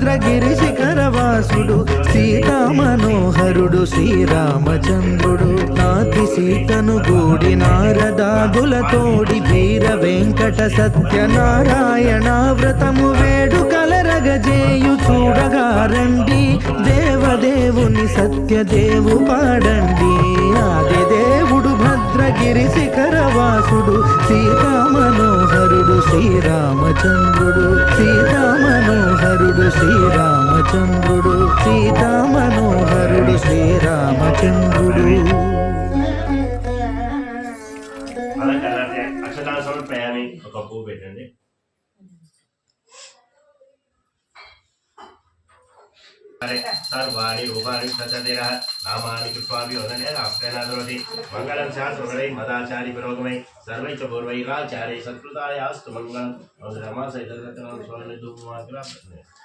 భద్రగిరి శిఖరవాసుడు సీతామనోహరుడు శ్రీరామచంద్రుడు నాతి సీతను గూడి నారదాదులతోడి వీర వెంకట సత్యనారాయణ వ్రతము వేడుకలరగజేయు చూడగా రండి దేవదేవుని సత్యదేవు పాడండి ఆదిదేవుడు భద్రగిరి శిఖరవాసుడు సీతామనోహరుడు శ్రీరామచంద్రుడు సీతామనోహరుడు శ్రీరామచంద్రుడు సీతామనోహరుడు శ్రీరామచంద్రుడు అక్షతాల సమర్పయామి ఒక పువ్వు పెట్టండి सर्वाणि रूपाणि सचदिरः नामानि कृत्वापि वदने राष्ट्रेणादरोति मङ्गलं स्यात् सर्वैः मदाचार्य पुरोगमै सर्वैः च पूर्वैराचार्यैः सत्कृतायास्तु मङ्गलं रमासहितं स्वर्ण धूपमाग्रह